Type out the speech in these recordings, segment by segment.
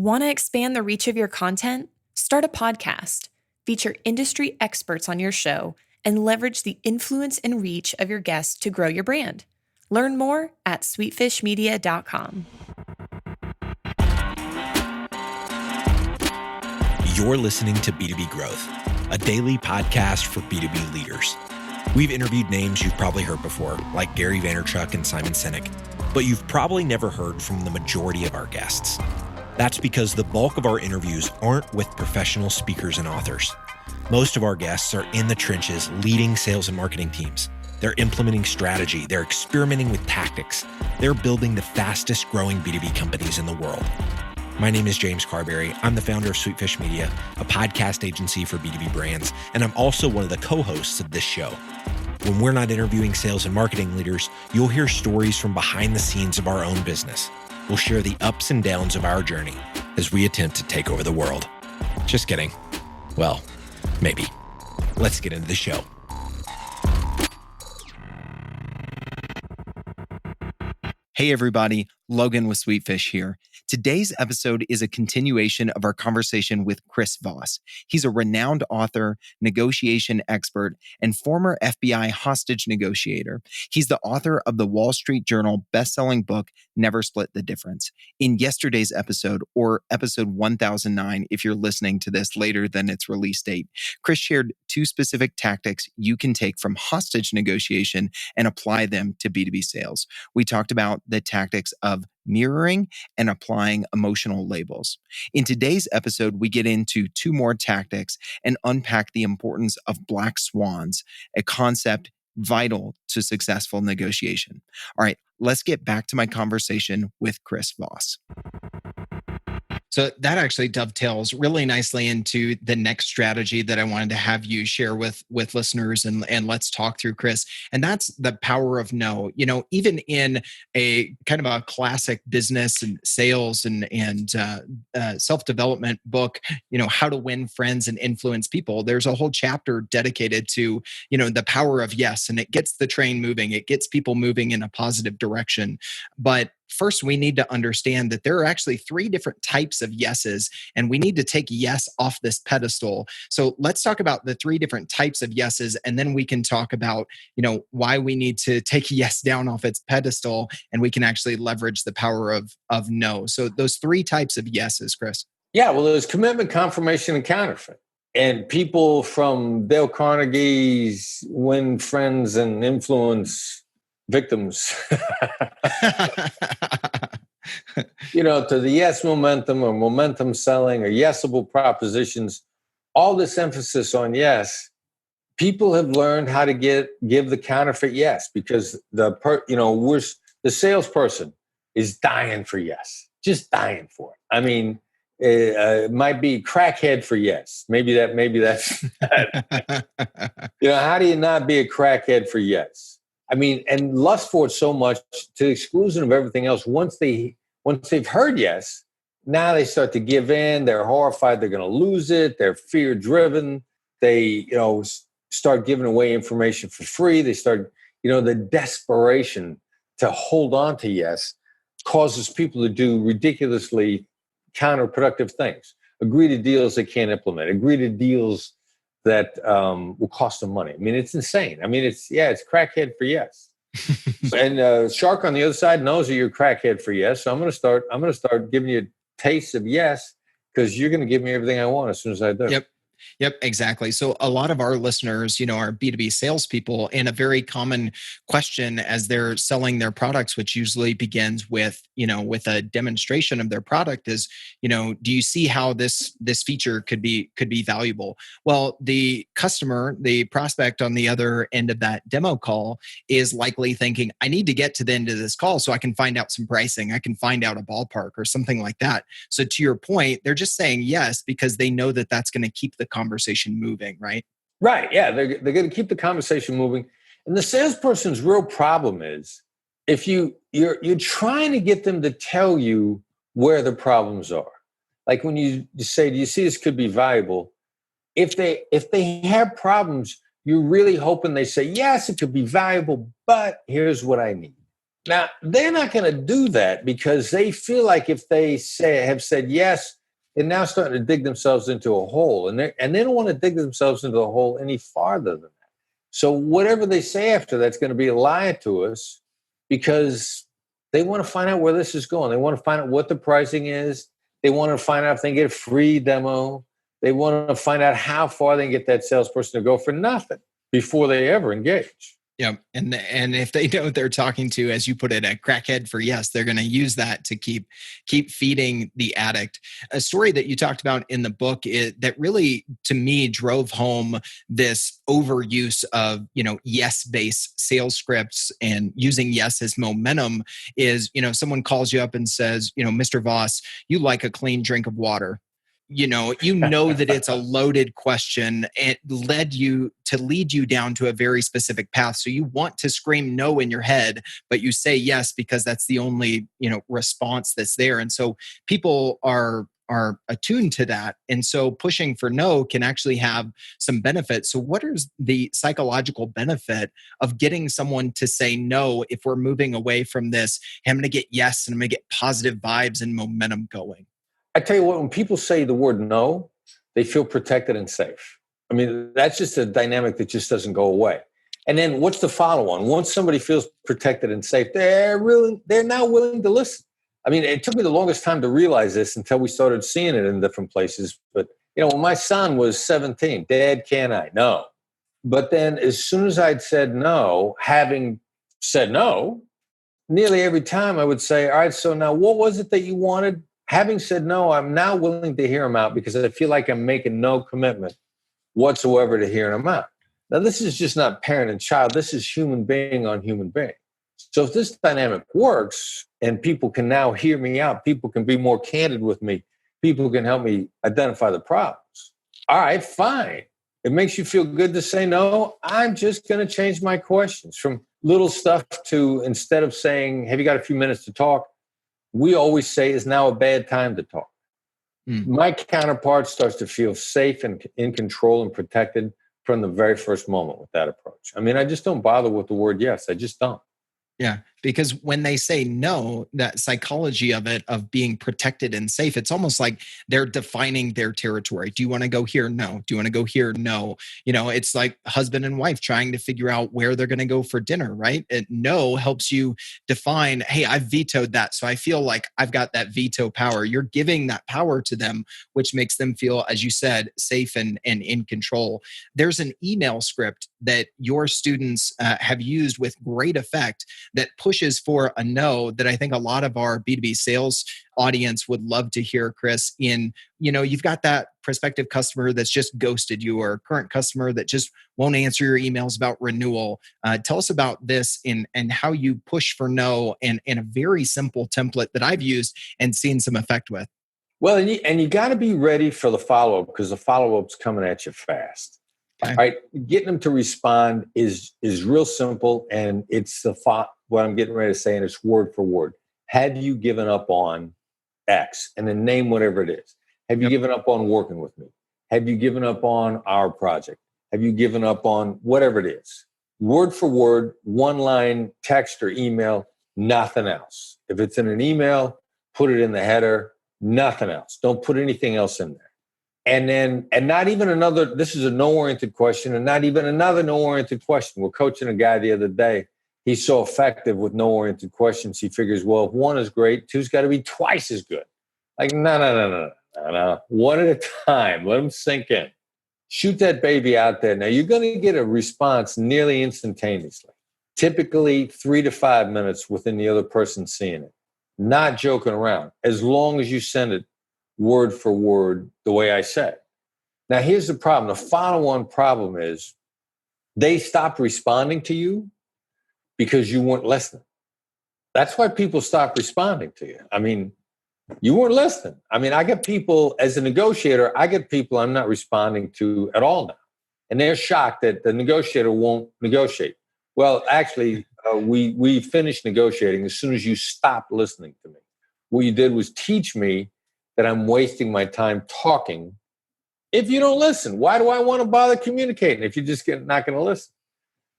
Want to expand the reach of your content? Start a podcast. Feature industry experts on your show and leverage the influence and reach of your guests to grow your brand. Learn more at sweetfishmedia.com. You're listening to B2B Growth, a daily podcast for B2B leaders. We've interviewed names you've probably heard before, like Gary Vaynerchuk and Simon Sinek, but you've probably never heard from the majority of our guests. That's because the bulk of our interviews aren't with professional speakers and authors. Most of our guests are in the trenches leading sales and marketing teams. They're implementing strategy. They're experimenting with tactics. They're building the fastest growing B2B companies in the world. My name is James Carberry. I'm the founder of Sweetfish Media, a podcast agency for B2B brands, and I'm also one of the co-hosts of this show. When we're not interviewing sales and marketing leaders, you'll hear stories from behind the scenes of our own business. We'll share the ups and downs of our journey as we attempt to take over the world. Just kidding. Well, maybe. Let's get into the show. Hey everybody, Logan with Sweetfish here. Today's episode is a continuation of our conversation with Chris Voss. He's a renowned author, negotiation expert, and former FBI hostage negotiator. He's the author of the Wall Street Journal best-selling book, Never Split the Difference. In yesterday's episode, or episode 1009, if you're listening to this later than its release date, Chris shared 2 specific tactics you can take from hostage negotiation and apply them to B2B sales. We talked about the tactics of mirroring and applying emotional labels. In today's episode, we get into 2 more tactics and unpack the importance of Black Swans, a concept vital to successful negotiation. All right, let's get back to my conversation with Chris Voss. So that actually dovetails really nicely into the next strategy that I wanted to have you share with listeners and let's talk through, Chris. And that's the power of no. You know, even in a kind of a classic business and sales and self-development book, you know, How to Win Friends and Influence People, there's a whole chapter dedicated to, you know, the power of yes. And it gets the train moving. It gets people moving in a positive direction. But first, we need to understand that there are actually 3 different types of yeses, and we need to take yes off this pedestal. So let's talk about the 3 different types of yeses, and then we can talk about, you know, why we need to take yes down off its pedestal, and we can actually leverage the power of no. So those 3 types of yeses, Chris. Yeah, well, there's commitment, confirmation, and counterfeit. And people from Dale Carnegie's Win Friends and Influence Victims, you know, to the yes momentum or momentum selling or yesable propositions, all this emphasis on yes, people have learned how to give the counterfeit yes, because the salesperson is dying for yes, just dying for it. I mean, it might be crackhead for yes. Maybe that's you know, how do you not be a crackhead for yes? I mean, and lust for it so much to the exclusion of everything else. Once they've heard yes, now they start to give in. They're horrified they're going to lose it. They're fear driven. They, you know, start giving away information for free. They start, you know, the desperation to hold on to yes causes people to do ridiculously counterproductive things. Agree to deals they can't implement. Agree to deals that will cost them money. I mean, it's insane. I mean, it's crackhead for yes. And Shark on the other side knows that you're crackhead for yes. So I'm going to start giving you a taste of yes, because you're going to give me everything I want as soon as I do. Yep, exactly. So a lot of our listeners, you know, are B2B salespeople, and a very common question as they're selling their products, which usually begins with, you know, with a demonstration of their product is, you know, do you see how this feature could be valuable? Well, the customer, the prospect on the other end of that demo call is likely thinking, I need to get to the end of this call so I can find out some pricing. I can find out a ballpark or something like that. So to your point, they're just saying yes because they know that that's going to keep the conversation moving, right? Right. Yeah. They're going to keep the conversation moving. And the salesperson's real problem is if you're trying to get them to tell you where the problems are. Like when you say, do you see this could be valuable? If they have problems, you're really hoping they say, yes, it could be valuable, but here's what I need. Now, they're not going to do that because they feel like if they have said yes, they're now starting to dig themselves into a hole. And they don't want to dig themselves into the hole any farther than that. So whatever they say after that's going to be a lie to us because they want to find out where this is going. They want to find out what the pricing is. They want to find out if they can get a free demo. They want to find out how far they can get that salesperson to go for nothing before they ever engage. Yeah. And if they know they're talking to, as you put it, a crackhead for yes, they're going to use that to keep feeding the addict. A story that you talked about in the book that really, to me, drove home this overuse of, yes-based sales scripts and using yes as momentum is, someone calls you up and says, Mr. Voss, you like a clean drink of water. That it's a loaded question. It lead you down to a very specific path. So you want to scream no in your head, but you say yes because that's the only, response that's there. And so people are attuned to that. And so pushing for no can actually have some benefit. So what is the psychological benefit of getting someone to say no if we're moving away from this? Hey, I'm going to get yes, and I'm going to get positive vibes and momentum going. I tell you what, when people say the word no, they feel protected and safe. I mean, that's just a dynamic that just doesn't go away. And then what's the follow-on? Once somebody feels protected and safe, they're now willing to listen. I mean, it took me the longest time to realize this until we started seeing it in different places. But, when my son was 17, Dad, can I? No. But then as soon as I'd said no, having said no, nearly every time I would say, all right, so now what was it that you wanted? Having said no, I'm now willing to hear him out because I feel like I'm making no commitment whatsoever to hearing him out. Now, this is just not parent and child. This is human being on human being. So if this dynamic works and people can now hear me out, people can be more candid with me, people can help me identify the problems. All right, fine. It makes you feel good to say no. I'm just going to change my questions from little stuff to, instead of saying, have you got a few minutes to talk? We always say is now a bad time to talk. My counterpart starts to feel safe and in control and protected from the very first moment with that approach. I mean, I just don't bother with the word yes. I just don't. Yeah, because when they say no, that psychology of it, of being protected and safe, it's almost like they're defining their territory. Do you want to go here? No. Do you want to go here? No. It's like husband and wife trying to figure out where they're going to go for dinner, right? And no helps you define, hey, I've vetoed that. So I feel like I've got that veto power. You're giving that power to them, which makes them feel, as you said, safe and in control. There's an email script that your students have used with great effect that pushes for a no that I think a lot of our B2B sales audience would love to hear, Chris. You've got that prospective customer that's just ghosted you, or a current customer that just won't answer your emails about renewal. Tell us about this and how you push for no in a very simple template that I've used and seen some effect with. Well, and you got to be ready for the follow-up because the follow-up's coming at you fast. Okay. All right, getting them to respond is real simple, and it's what I'm getting ready to say, and it's word for word. Have you given up on X? And then name whatever it is. Have you given up on working with me? Have you given up on our project? Have you given up on whatever it is? Word for word, one line text or email, nothing else. If it's in an email, put it in the header, nothing else. Don't put anything else in there. And not even another, this is a no-oriented question, and not even another no-oriented question. We're coaching a guy the other day. He's so effective with no-oriented questions. He figures, well, if one is great, two's got to be twice as good. Like, no. One at a time. Let them sink in. Shoot that baby out there. Now, you're going to get a response nearly instantaneously. Typically 3 to 5 minutes within the other person seeing it. Not joking around. As long as you send it word for word the way I said. Now, here's the problem. The follow-on problem is they stopped responding to you because you weren't listening. That's why people stop responding to you. I mean, you weren't listening. I mean, I get people, as a negotiator, I'm not responding to at all now. And they're shocked that the negotiator won't negotiate. Well, actually, we finished negotiating as soon as you stopped listening to me. What you did was teach me that I'm wasting my time talking if you don't listen. Why do I want to bother communicating if you're just not going to listen?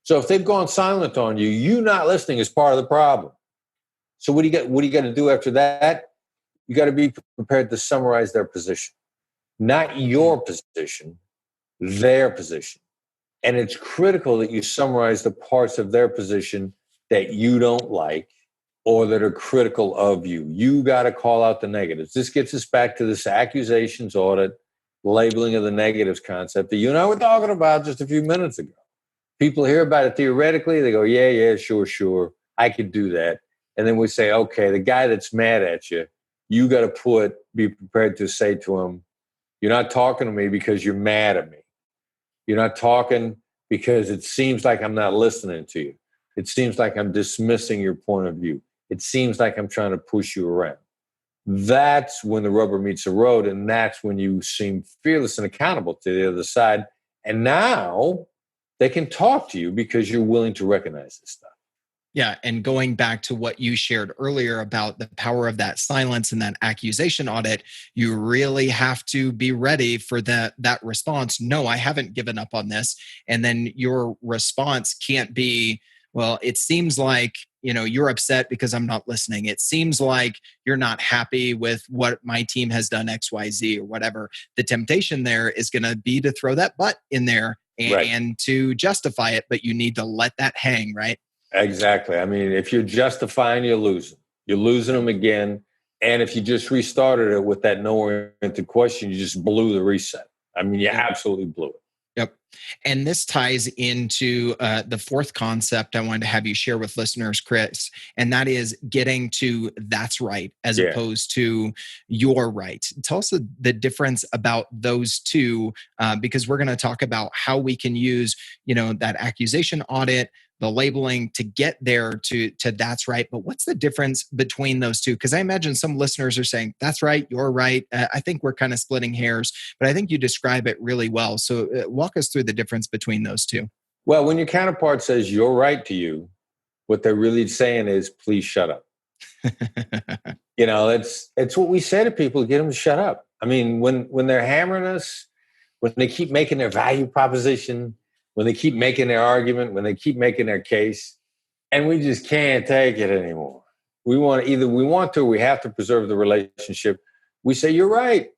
So if they've gone silent on you, you not listening is part of the problem. So what do you got to do after that? You got to be prepared to summarize their position, not your position, their position. And it's critical that you summarize the parts of their position that you don't like or that are critical of you. You got to call out the negatives. This gets us back to this accusations audit, labeling of the negatives concept that you and I were talking about just a few minutes ago. People hear about it theoretically. They go, yeah, sure. I could do that. And then we say, okay, the guy that's mad at you, you got to be prepared to say to him, you're not talking to me because you're mad at me. You're not talking because it seems like I'm not listening to you. It seems like I'm dismissing your point of view. It seems like I'm trying to push you around. That's when the rubber meets the road, and that's when you seem fearless and accountable to the other side. And now they can talk to you because you're willing to recognize this stuff. Yeah. And going back to what you shared earlier about the power of that silence and that accusation audit, you really have to be ready for that response. No, I haven't given up on this. And then your response can't be, well, it seems like, you're upset because I'm not listening. It seems like you're not happy with what my team has done, XYZ or whatever. The temptation there is going to be to throw that but in there and to justify it, but you need to let that hang, right? Exactly. I mean, if you're justifying, you're losing. You're losing them again. And if you just restarted it with that no-oriented question, you just blew the reset. I mean, you absolutely blew it. Yep. And this ties into the fourth concept I wanted to have you share with listeners, Chris, and that is getting to that's right as opposed to you're right. Tell us the difference about those two, because we're going to talk about how we can use, that accusation audit, the labeling to get there to that's right. But what's the difference between those two? Because I imagine some listeners are saying, that's right, you're right. I think we're kind of splitting hairs, but I think you describe it really well. So walk us through the difference between those two. Well, when your counterpart says you're right to you, what they're really saying is, please shut up. It's what we say to people to get them to shut up. I mean, when they're hammering us, when they keep making their value proposition, when they keep making their argument, when they keep making their case, and we just can't take it anymore. We want to, or we have to preserve the relationship. We say, you're right.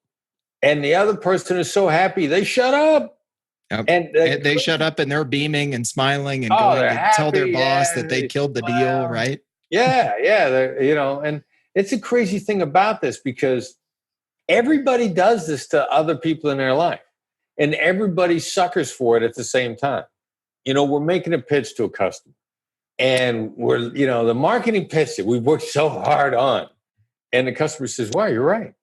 And the other person is so happy, they shut up. Yep. And they shut up and they're beaming and smiling and going to happy, tell their boss that they killed the deal, right? Yeah. And it's a crazy thing about this because everybody does this to other people in their life. And everybody suckers for it at the same time. We're making a pitch to a customer and we're, the marketing pitch that we've worked so hard on. And the customer says, wow, you're right.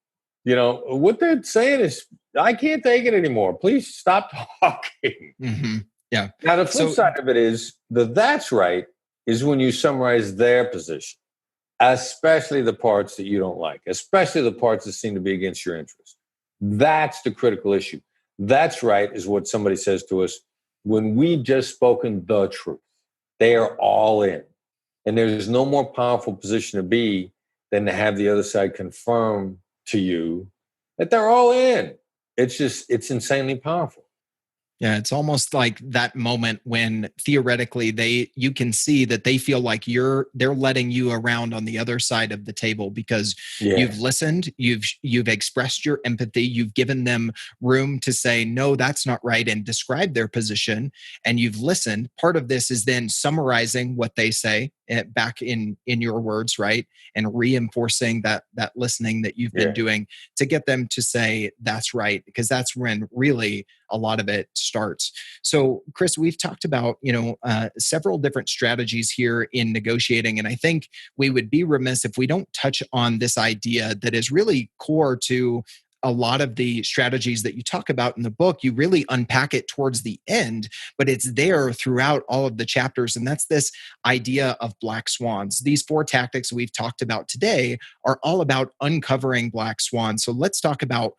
What they're saying is, I can't take it anymore. Please stop talking. Mm-hmm. Yeah. Now, the flip side of it is that's right is when you summarize their position, especially the parts that you don't like, especially the parts that seem to be against your interest. That's the critical issue. That's right is what somebody says to us when we've just spoken the truth. They are all in. And there's no more powerful position to be than to have the other side confirm to you that they're all in. It's insanely powerful. Yeah, it's almost like that moment when theoretically you can see that they feel like they're letting you around on the other side of the table because you've listened, you've expressed your empathy, you've given them room to say, no, that's not right, and describe their position, and you've listened. Part of this is then summarizing what they say back in your words, right? And reinforcing that listening that you've been doing to get them to say that's right, because that's when really a lot of it starts. So, Chris, we've talked about, several different strategies here in negotiating. And I think we would be remiss if we don't touch on this idea that is really core to a lot of the strategies that you talk about in the book. You really unpack it towards the end, but it's there throughout all of the chapters. And that's this idea of black swans. These 4 tactics we've talked about today are all about uncovering black swans. So let's talk about,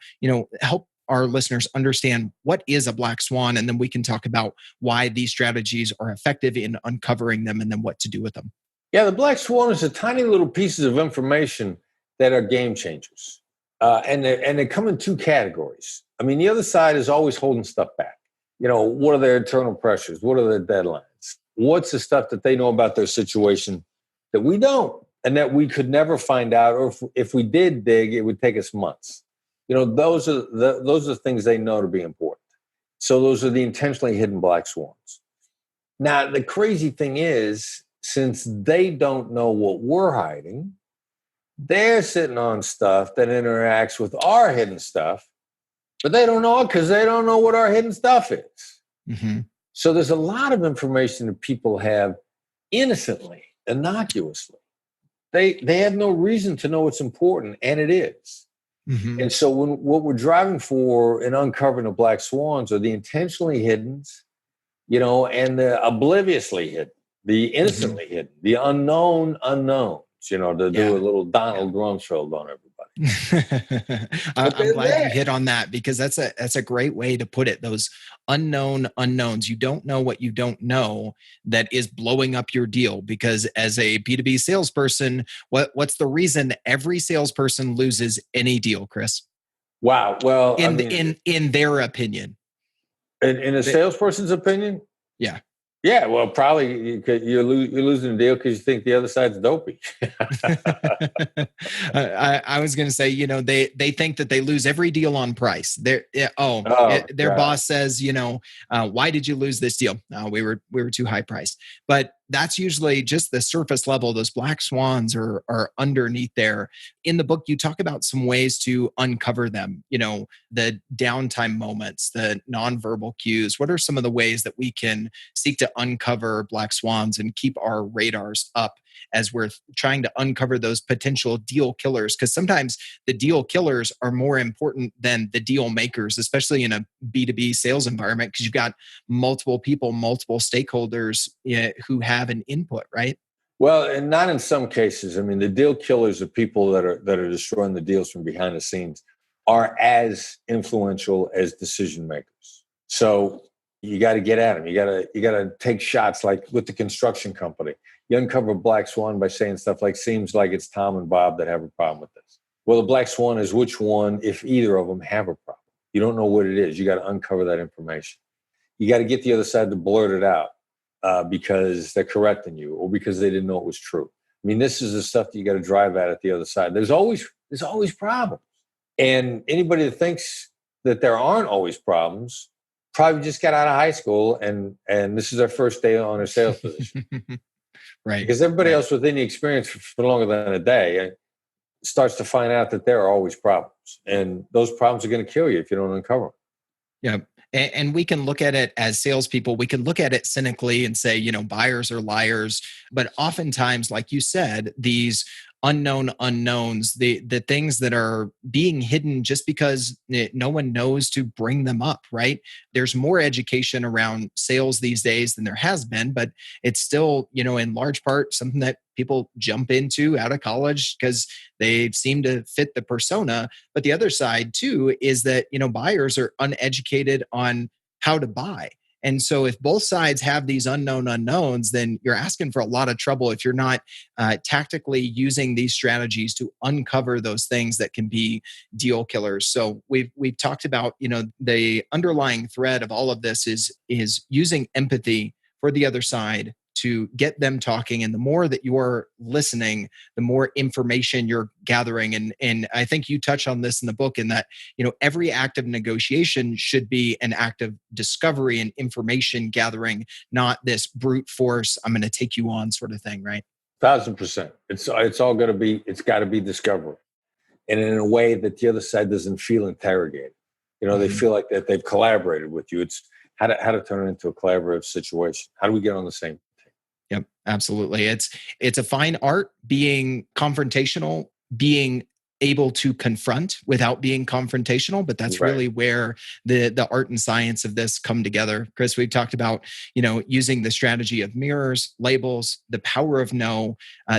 help our listeners understand what is a black swan, and then we can talk about why these strategies are effective in uncovering them and then what to do with them. Yeah, the black swan is a tiny little pieces of information that are game changers. And they come in 2 categories. I mean, the other side is always holding stuff back. What are their internal pressures? What are their deadlines? What's the stuff that they know about their situation that we don't? and that we could never find out, or if we did dig, it would take us months. Those are the things they know to be important. So those are the intentionally hidden black swans. Now, the crazy thing is, since they don't know what we're hiding, they're sitting on stuff that interacts with our hidden stuff, but they don't know it because they don't know what our hidden stuff is. Mm-hmm. So there's a lot of information that people have innocently, innocuously. They have no reason to know what's important, and it is. Mm-hmm. And so what we're driving for in uncovering the black swans are the intentionally hidden, and the obliviously hidden, the innocently hidden, the unknown unknowns, to do a little Donald Rumsfeld on everybody. I'm glad you hit on that, because that's a great way to put it. Those unknown unknowns. You don't know what you don't know that is blowing up your deal. Because as a B2B salesperson, what's the reason every salesperson loses any deal, Chris? Wow. Well, in their opinion. In a salesperson's opinion? Yeah. Yeah, well, probably you're losing a deal because you think the other side's dopey. I was going to say, they think that they lose every deal on price. Their boss says, why did you lose this deal? We were too high priced. But that's usually just the surface level. Those black swans are underneath there. In the book, you talk about some ways to uncover them, the downtime moments, the nonverbal cues. What are some of the ways that we can seek to uncover black swans and keep our radars up as we're trying to uncover those potential deal killers? Because sometimes the deal killers are more important than the deal makers, especially in a B2B sales environment, because you've got multiple people, multiple stakeholders who have an input, right? Well, and not in some cases. I mean, the deal killers are people that are destroying the deals from behind the scenes are as influential as decision makers. So you got to get at them. You got to take shots, like with the construction company. You uncover a black swan by saying stuff like, seems like it's Tom and Bob that have a problem with this. Well, the black swan is which one, if either of them have a problem. You don't know what it is. You got to uncover that information. You got to get the other side to blurt it out because they're correcting you or because they didn't know it was true. I mean, this is the stuff that you got to drive at the other side. There's always problems. And anybody that thinks that there aren't always problems probably just got out of high school and this is their first day on their sales position. Right. Because everybody else with any experience for longer than a day starts to find out that there are always problems. And those problems are going to kill you if you don't uncover them. Yeah. And we can look at it as salespeople. We can look at it cynically and say, buyers are liars. But oftentimes, like you said, these unknown unknowns, the things that are being hidden just because no one knows to bring them up, right? There's more education around sales these days than there has been, but it's still, in large part, something that people jump into out of college because they seem to fit the persona. But the other side too is that, buyers are uneducated on how to buy. And so if both sides have these unknown unknowns, then you're asking for a lot of trouble if you're not tactically using these strategies to uncover those things that can be deal killers. So we've talked about, the underlying thread of all of this is using empathy for the other side to get them talking. And the more that you're listening, the more information you're gathering. And I think you touch on this in the book in that, every act of negotiation should be an act of discovery and information gathering, not this brute force, I'm going to take you on sort of thing, right? 1,000%. It's all got to be discovery. And in a way that the other side doesn't feel interrogated. They feel like that they've collaborated with you. It's how to turn it into a collaborative situation. How do we get on the same? Yep, absolutely. It's a fine art being confrontational, being able to confront without being confrontational, but that's really where the art and science of this come together. Chris, we've talked about, using the strategy of mirrors, labels, the power of no,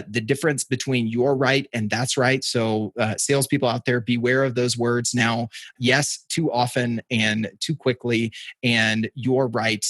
the difference between you're right and that's right. So salespeople out there, beware of those words now. Yes, too often and too quickly, and you're right,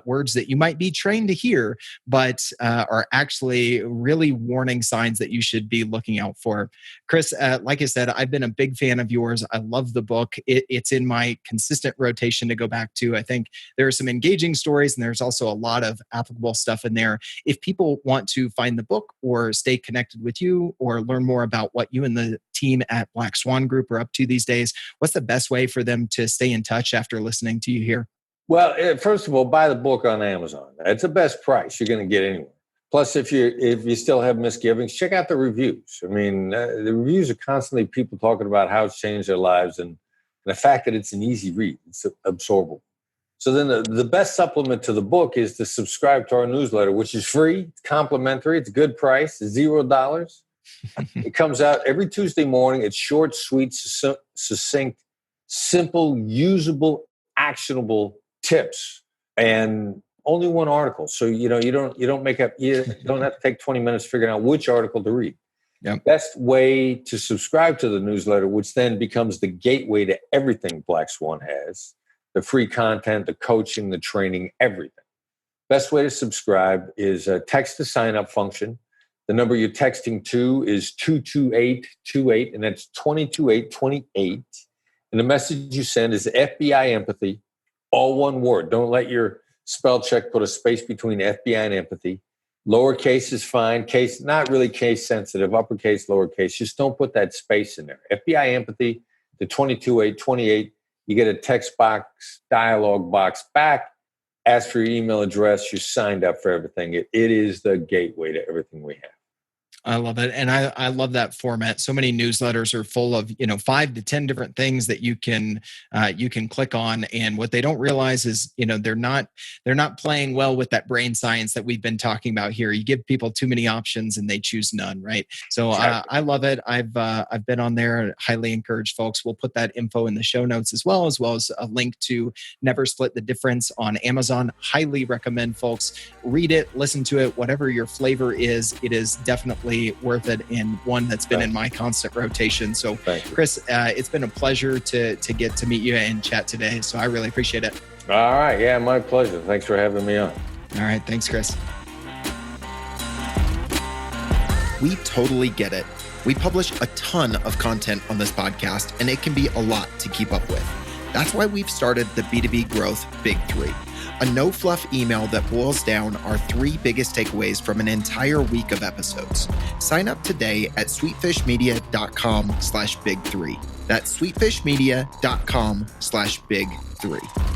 words that you might be trained to hear, but are actually really warning signs that you should be looking out for. Chris, like like I said, I've been a big fan of yours. I love the book. It's in my consistent rotation to go back to. I think there are some engaging stories and there's also a lot of applicable stuff in there. If people want to find the book or stay connected with you or learn more about what you and the team at Black Swan Group are up to these days, what's the best way for them to stay in touch after listening to you here? Well, first of all, buy the book on Amazon. It's the best price you're going to get anywhere. Plus, if you still have misgivings, check out the reviews. I mean, the reviews are constantly people talking about how it's changed their lives and the fact that it's an easy read. It's absorbable. So then the best supplement to the book is to subscribe to our newsletter, which is free, it's complimentary, it's a good price, it's $0. It comes out every Tuesday morning. It's short, sweet, succinct, simple, usable, actionable tips, and only one article. So you don't have to take 20 minutes figuring out which article to read. Yep. Best way to subscribe to the newsletter, which then becomes the gateway to everything Black Swan has, the free content, the coaching, the training, everything. Best way to subscribe is a text to sign up function. The number you're texting to is 22828, and that's 22828. And the message you send is FBI empathy, all one word. Don't let your spell check put a space between FBI and empathy. Lowercase is fine. Case, not really case sensitive. Uppercase, lowercase. Just don't put that space in there. FBI empathy to 22828. You get a text box, dialogue box back. Ask for your email address. You're signed up for everything. It is the gateway to everything we have. I love it. And I love that format. So many newsletters are full of, 5 to 10 different things that you can click on. And what they don't realize is, they're not playing well with that brain science that we've been talking about here. You give people too many options and they choose none. Right. So I love it. I've been on there. Highly encourage folks. We'll put that info in the show notes as well as a link to Never Split the Difference on Amazon. Highly recommend folks read it, listen to it, whatever your flavor is. It is definitely worth it, and one that's been in my constant rotation. So Chris, it's been a pleasure to get to meet you and chat today. So I really appreciate it. All right. Yeah, my pleasure. Thanks for having me on. All right. Thanks, Chris. We totally get it. We publish a ton of content on this podcast, and it can be a lot to keep up with. That's why we've started the B2B Growth Big Three, a no-fluff email that boils down our 3 biggest takeaways from an entire week of episodes. Sign up today at sweetfishmedia.com/big3. That's sweetfishmedia.com/big3.